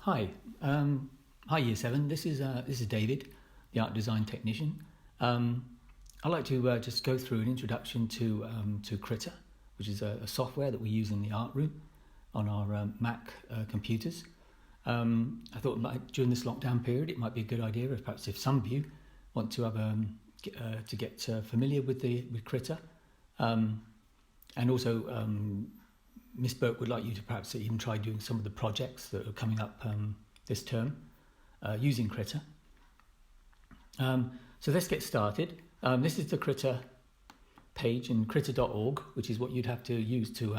Hi, hi Year 7. This is David, the art design technician. I'd like to just go through an introduction to Krita, which is a software that we use in the art room on our Mac computers. I thought during this lockdown period it might be a good idea if some of you want to have get familiar with Krita, and also Miss Burke would like you to perhaps even try doing some of the projects that are coming up this term using Krita. So let's get started. This is the Krita page in krita.org, which is what you'd have to use to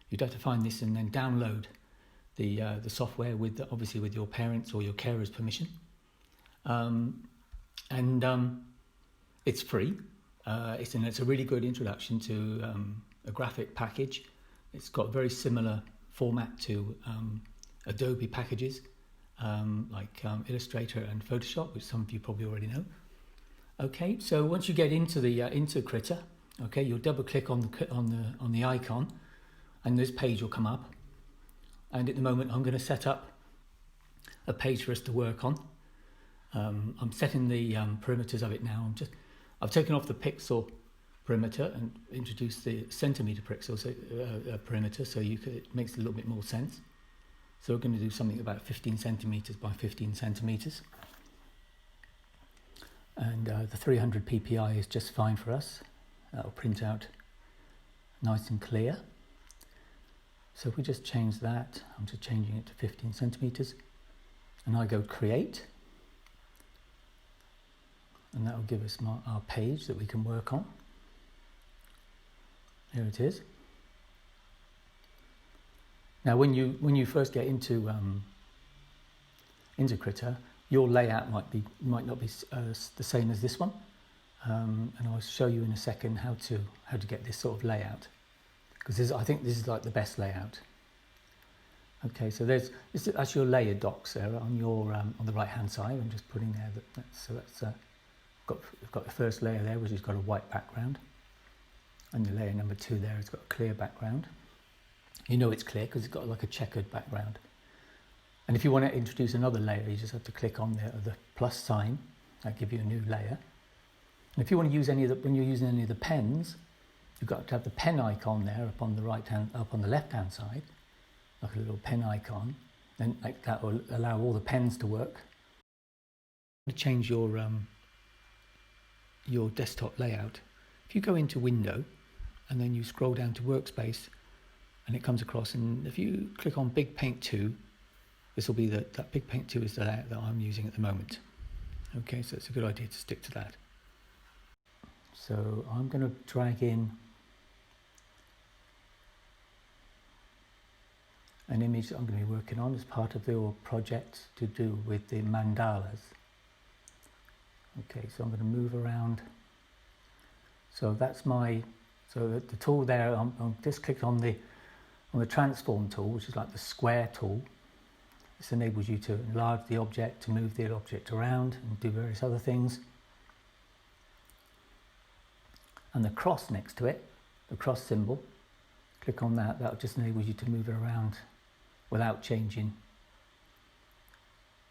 you'd have to find this and then download the software obviously with your parents or your carers' permission. It's free. It's a really good introduction to a graphic package. It's got a very similar format to Adobe packages like Illustrator and Photoshop, which some of you probably already know. Okay, so once you get into Krita, okay, you'll double click on the icon, and this page will come up. And at the moment, I'm going to set up a page for us to work on. I'm setting the perimeters of it now. I've taken off the pixel perimeter and introduced the centimeter pixel perimeter, so it makes a little bit more sense. So we're going to do something about 15 centimeters by 15 centimeters. And the 300 ppi is just fine for us. That'll print out nice and clear. So if we just change that, I'm just changing it to 15 centimeters, and I go create, and that will give us our page that we can work on. Here it is. Now, when you first get into Krita, your layout might not be the same as this one, and I'll show you in a second how to get this sort of layout, because I think this is like the best layout. Okay, so that's your layer docs there on the right hand side. I'm just putting there we've got the first layer there, which has got a white background. And the layer number 2 there has got a clear background. You know it's clear because it's got like a checkered background. And if you want to introduce another layer, you just have to click on the plus sign. That'll give you a new layer. And if you want to use when you're using any of the pens, you've got to have the pen icon there up on the left hand side, like a little pen icon. Then like that will allow all the pens to work. To change your desktop layout, if you go into Window, and then you scroll down to Workspace, and it comes across, and if you click on Big Paint 2, this will be that Big Paint 2 is the layout that I'm using at the moment. Okay, so it's a good idea to stick to that. So I'm going to drag in an image that I'm going to be working on as part of your project to do with the mandalas. Okay, so I'm going to move around. So that's the tool there. I'm just clicked on the transform tool, which is like the square tool. This enables you to enlarge the object, to move the object around, and do various other things. And the cross next to it, the cross symbol, click on that. That just enables you to move it around without changing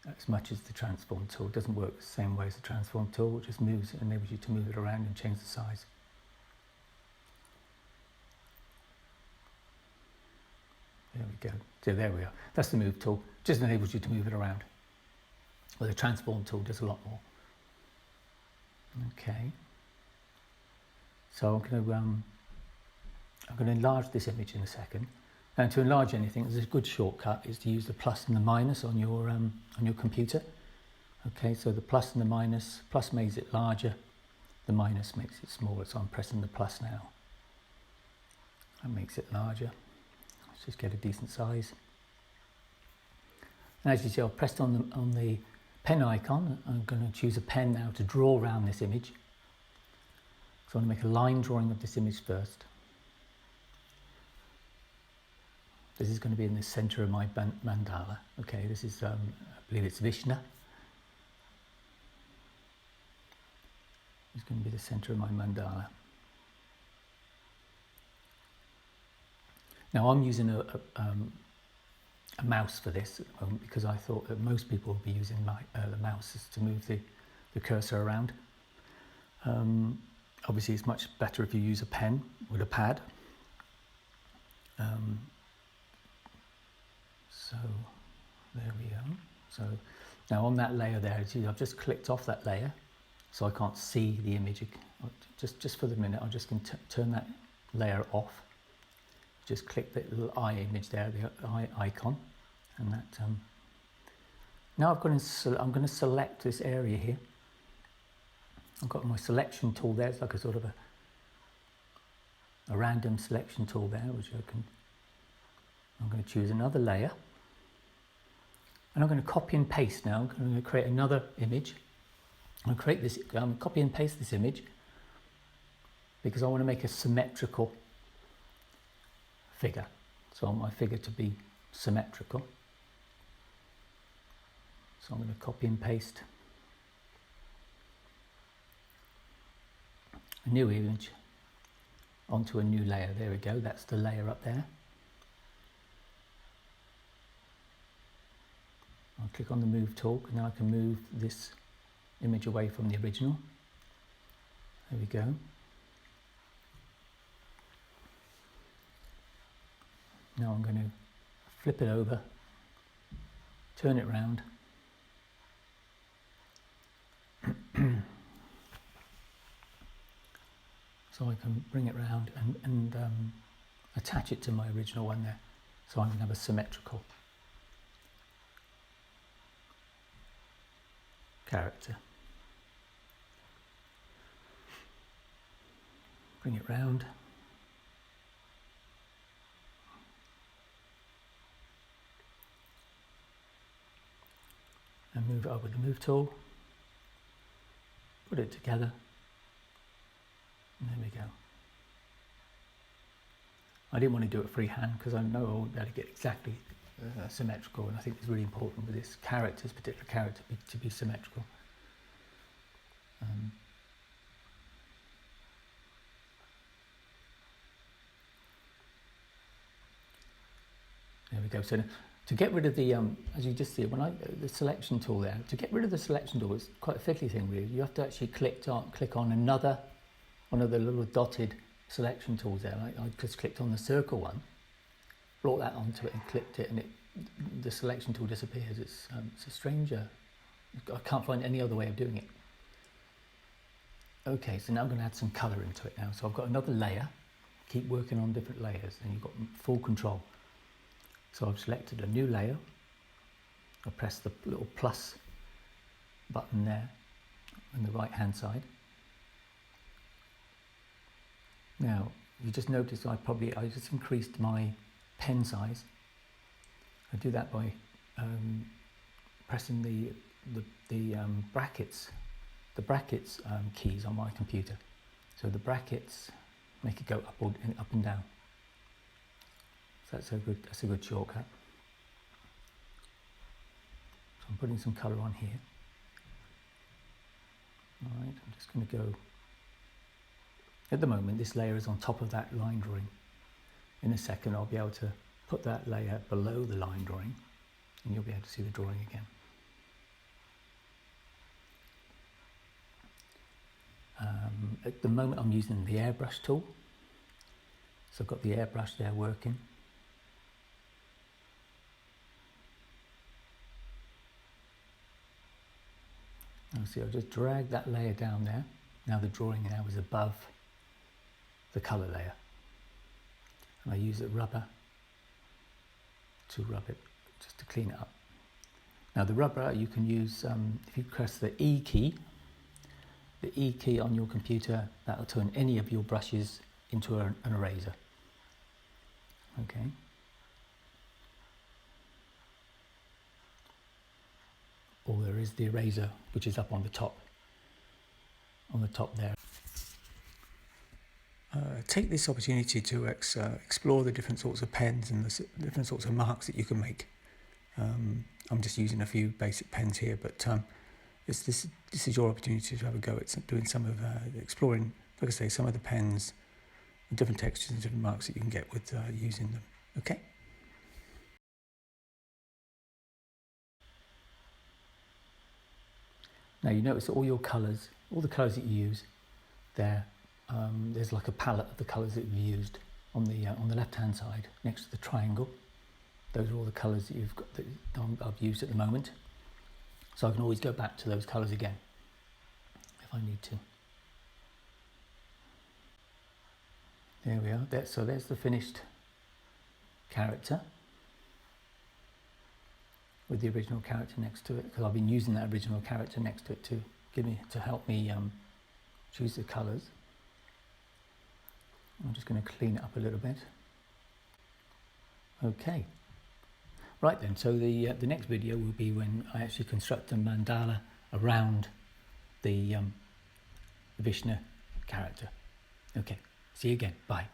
as much as the transform tool. It doesn't work the same way as the transform tool. It just enables you to move it around and change the size. There we go. So there we are. That's the move tool. Just enables you to move it around. Well, the transform tool does a lot more. Okay. So I'm going to enlarge this image in a second. And to enlarge anything, there's a good shortcut is to use the plus and the minus on your computer. Okay, so the plus and the minus, plus makes it larger, the minus makes it smaller. So I'm pressing the plus now. That makes it larger. Let's just get a decent size. And as you see, I've pressed on the pen icon. I'm going to choose a pen now to draw around this image. So I want to make a line drawing of this image first. This is going to be in the center of my mandala. Okay, this is, I believe it's Vishnu. It's going to be the center of my mandala. Now I'm using a mouse for this at the moment, because I thought that most people would be using the mouse to move the cursor around. Obviously it's much better if you use a pen with a pad. So there we go. So now on that layer there, I've just clicked off that layer, so I can't see the image. Just for the minute, I'm just going to turn that layer off. Just click the little eye image there, the eye icon, and that. Now I'm going to select this area here. I've got my selection tool there. It's like a sort of a random selection tool there, which I'm going to choose another layer. And I'm going to copy and paste now. I'm going to create another image. I'm going to copy and paste this image because I want to make a symmetrical figure. So I want my figure to be symmetrical. So I'm going to copy and paste a new image onto a new layer. There we go. That's the layer up there. I'll click on the move tool, and now I can move this image away from the original. There we go. Now I'm going to flip it over, turn it round. So I can bring it round and attach it to my original one there. So I'm going to have a symmetrical character. Bring it round. And move it over with the move tool. Put it together. And there we go. I didn't want to do it freehand because I know I won't be able to get exactly symmetrical, and I think it's really important with this particular character to be symmetrical. There we go. So to get rid of the, as you just see, the selection tool there, to get rid of the selection tool, it's quite a fiddly thing really. You have to actually click on one of the little dotted selection tools there. I just clicked on the circle one, brought that onto it and clicked it, and the selection tool disappears. It's a stranger. I can't find any other way of doing it. Okay, so now I'm going to add some colour into it now. So I've got another layer. Keep working on different layers, and you've got full control. So I've selected a new layer. I press the little plus button there on the right hand side. Now you just notice I just increased my pen size. I do that by pressing the brackets keys on my computer. So the brackets make it go up and down. So that's a good shortcut. So I'm putting some colour on here. All right, I'm just going to go. At the moment, this layer is on top of that line drawing. In a second, I'll be able to put that layer below the line drawing, and you'll be able to see the drawing again. At the moment, I'm using the airbrush tool. So I've got the airbrush there working. And see, I'll just drag that layer down there. Now the drawing now is above the colour layer. And I use the rubber to rub it, just to clean it up. Now the rubber you can use, if you press the E key on your computer, that will turn any of your brushes into an eraser. Okay. Or there is the eraser, which is up on the top there. Take this opportunity to explore the different sorts of pens and the different sorts of marks that you can make. I'm just using a few basic pens here, but this is your opportunity to have a go at doing some of exploring, like I say, some of the pens, different textures and different marks that you can get with using them. Okay. Now you notice all your colours, all the colours that you use, there's like a palette of the colours that you've used on the left-hand side next to the triangle. Those are all the colours that you've got that I've used at the moment. So I can always go back to those colours again if I need to. There we are. So there's the finished character with the original character next to it, because I've been using that original character next to it to help me choose the colours. I'm just going to clean it up a little bit. Okay. Right then, so the next video will be when I actually construct the mandala around the Vishnu character. Okay, see you again. Bye.